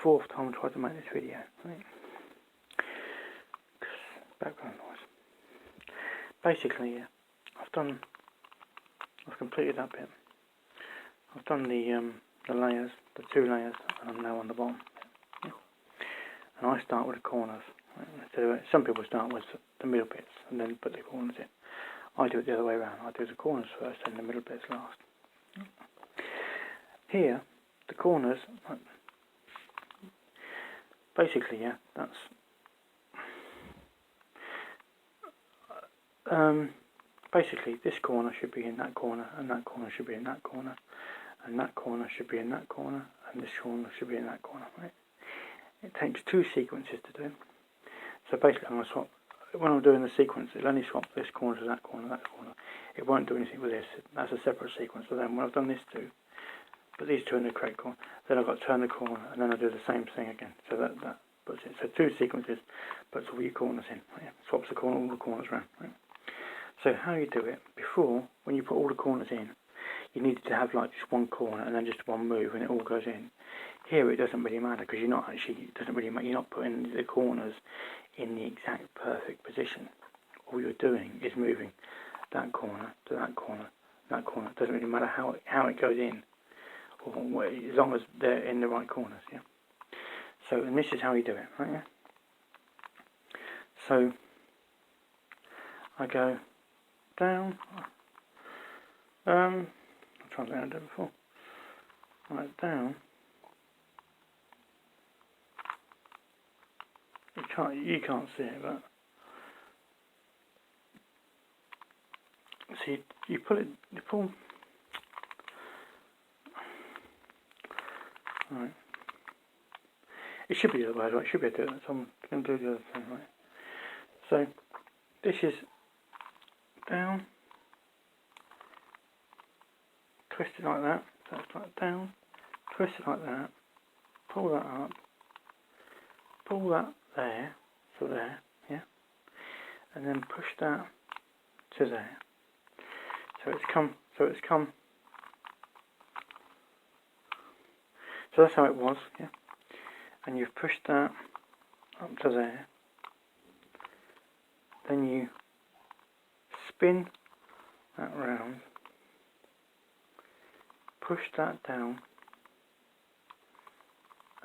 4th time I tried to make this video. Right? Background noise. Basically, yeah, I've completed that bit. I've done the layers, the 2 layers, and I'm now on the bottom. Yeah. And I start with the corners. Right? So some people start with the middle bits and then put the corners in. I do it the other way around. I do the corners first and the middle bits last. Here, the corners, basically, yeah, that's basically this corner should be in that corner, and that corner should be in that corner, and that corner should be in that corner, and this corner should be in that corner. Right? It takes 2 sequences to do. So basically, I'm going to swap. When I'm doing the sequence, it'll only swap this corner to that corner, that corner. It won't do anything with this. That's a separate sequence. So then, when I've done this 2, put these 2 in the correct corner, then I've got to turn the corner, and then I do the same thing again. So that puts it. So 2 sequences puts all your corners in. Right? Swaps all the corners around. Right? So how you do it, before, when you put all the corners in, you needed to have like just one corner and then just one move and it all goes in. Here it doesn't really matter because you're not putting the corners in the exact perfect position. All you're doing is moving that corner to that corner, that corner. It doesn't really matter how it goes in, or as long as they're in the right corners. Yeah. So, and this is how you do it, right? Yeah. So I go down. I'm trying to do it before. Right, down. You can't see it, but see, you pull. Right. It should be the other way, right? It should be the other way. So I'm going to do the other thing, right? So this is down, twist it like that. So it's like down, twist it like that, pull that up, pull that there, so there, yeah, and then push that to there. So it's come. So that's how it was, yeah. And you've pushed that up to there. Then you spin that round, push that down,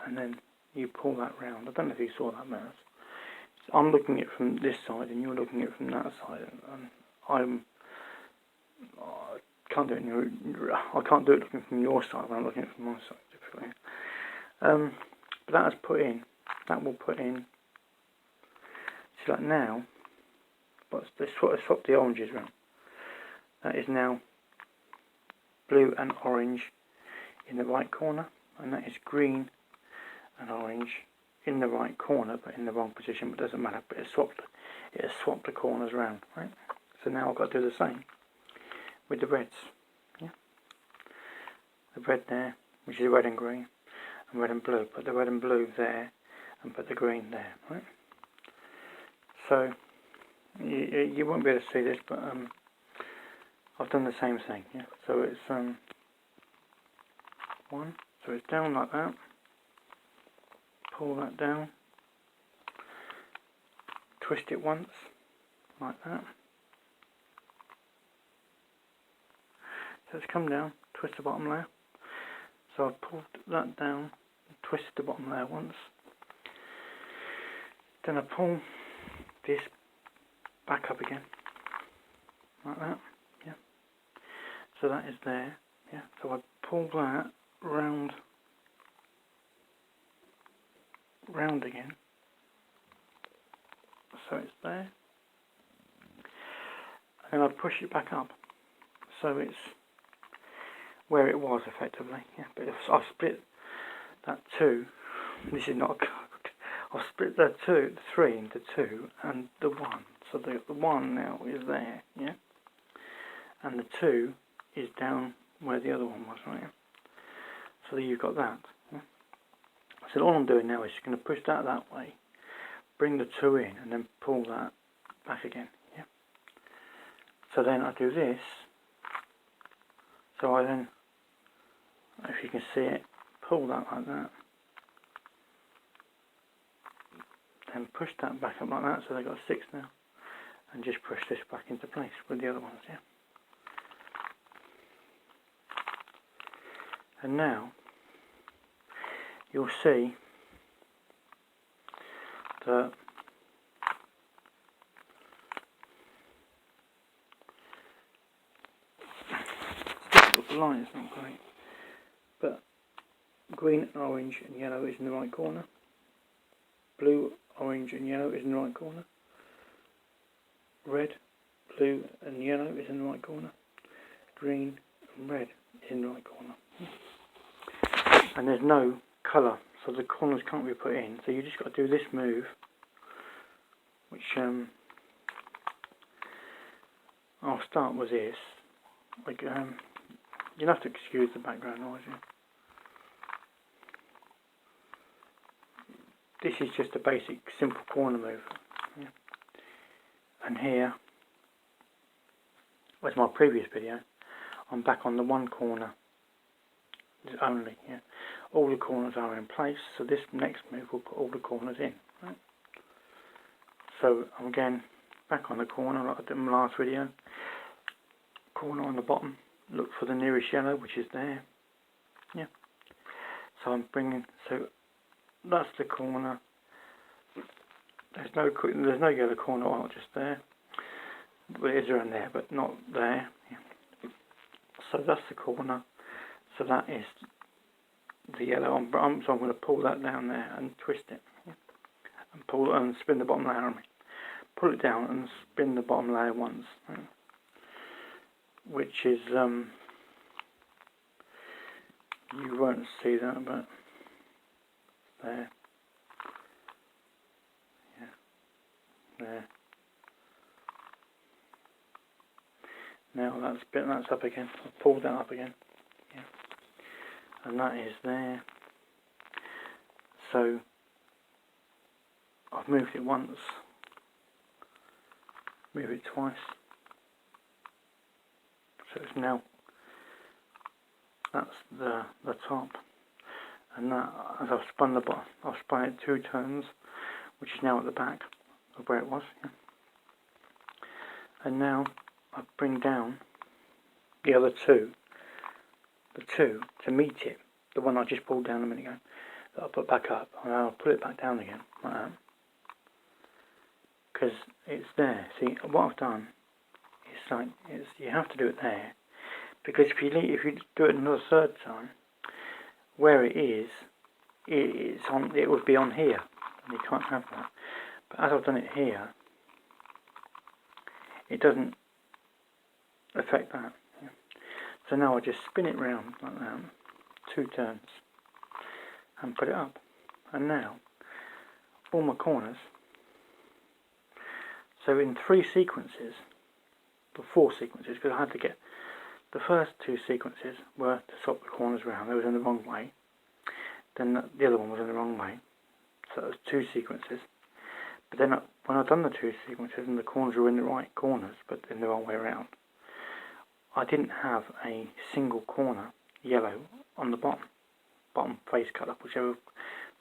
and then you pull that round. I don't know if you saw that, mouse. So I'm looking at it from this side, and you're looking at it from that side, and I can't do it. I can't do it looking from your side when I'm looking at it from my side, typically. But that has put in. That will put in. See, like now. But let's swap the oranges around. That is now blue and orange in the right corner, and that is green and orange in the right corner, but in the wrong position. But it doesn't matter. But it has swapped the corners around, right? So now I've got to do the same with the reds. Yeah, the red there, which is red and green, and red and blue. Put the red and blue there, and put the green there, right? So you won't be able to see this, but I've done the same thing. Yeah. So it's one. So it's down like that. Pull that down. Twist it once, like that. So it's come down. Twist the bottom layer. So I've pulled that down. Twisted the bottom layer once. Then I pull this back up again, like that, yeah. So that is there, yeah. So I pull that round again, so it's there, and I push it back up, so it's where it was effectively, yeah. But I've split that 2. This is not a. I've split the 3 into 2 and the 1. So the 1 now is there, yeah? And the 2 is down where the other one was, right? So you've got that. Yeah? So all I'm doing now is just going to push that way, bring the 2 in, and then pull that back again, yeah? So then I do this. So I then, if you can see it, pull that like that. then push that back up like that, so they've got 6 now, and just push this back into place with the other ones, yeah. And now you'll see that the line is not great, but green, orange and yellow is in the right corner, blue, orange and yellow is in the right corner, red, blue and yellow is in the right corner, green and red is in the right corner. And there's no colour, so the corners can't be put in, so you just got to do this move, which I'll start with this. Like, you'll have to excuse the background noise. Yeah. This is just a basic simple corner move. Yeah. And here, as my previous video, I'm back on the one corner only. Yeah. All the corners are in place, so this next move will put all the corners in. Right? So I'm again back on the corner like I did in my last video. Corner on the bottom, look for the nearest yellow, which is there. Yeah. So I'm bringing, so that's the corner. There's no yellow corner on just there. Well, it is around there, but not there. Yeah. So that's the corner. So that is the yellow. So I'm going to pull that down there and twist it, yeah. And pull and spin the bottom layer on me. Pull it down and spin the bottom layer once, right? Which is you won't see that, but there, yeah, there. Now that's up again. I've pulled that up again, yeah, and that is there. So I've moved it once, move it twice. So it's now, that's the top, and that, as I've spun the bottom, I've spun it 2 turns, which is now at the back of where it was. Yeah. And now I bring down the other two, to meet it, the one I just pulled down a minute ago, that I'll put back up, and I'll put it back down again, like that, because it's there. See, what I've done, you have to do it there, because if you do it another 3rd time, where it is, it would be on here, and you can't have that. But as I've done it here, it doesn't affect that. Yeah. So now I just spin it round like that, 2 turns, and put it up. And now all my corners. So in 3 sequences. 4 sequences, because I had to get the first 2 sequences were to swap the corners around. They was in the wrong way. Then the other one was in the wrong way. So it was 2 sequences. But then when I'd done the 2 sequences and the corners were in the right corners, but in the wrong way around, I didn't have a single corner yellow on the bottom face colour, whichever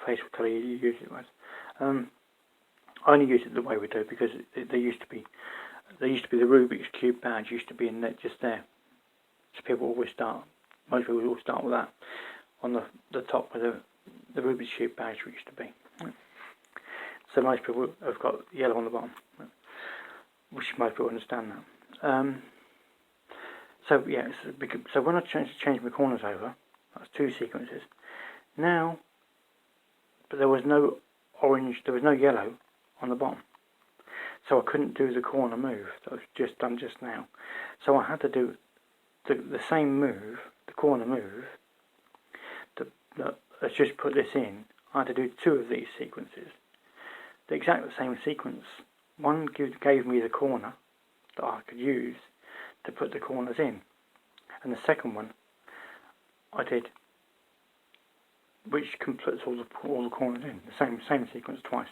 face colour you use it with. I only use it the way we do because there used to be the Rubik's Cube badge used to be in there, just there. So most people always start with that on the top where the Rubik's Cube badge used to be. So most people have got yellow on the bottom, which most people understand that. So yeah, so when I changed my corners over, that's 2 sequences. Now, but there was no orange, there was no yellow on the bottom. So I couldn't do the corner move that was just done just now. So I had to do the same move, the corner move. Let's just put this in. I had to do 2 of these sequences. The exact same sequence. One gave me the corner that I could use to put the corners in, and the second one I did, which puts all the corners in the same sequence twice.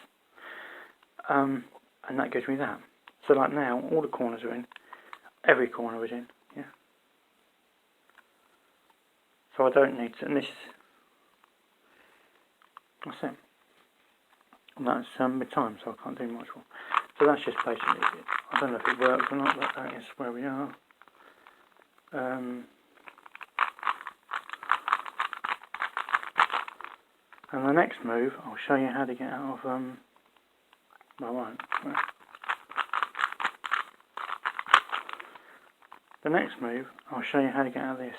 And that gives me that. So like now, all the corners are in. Every corner is in. Yeah. So I don't need to. And this. That's it. And that's my time, so I can't do much more. So that's just basically it. I don't know if it works or not, but that is where we are. And the next move, I'll show you how to get out of, well, I won't. The next move, I'll show you how to get out of this.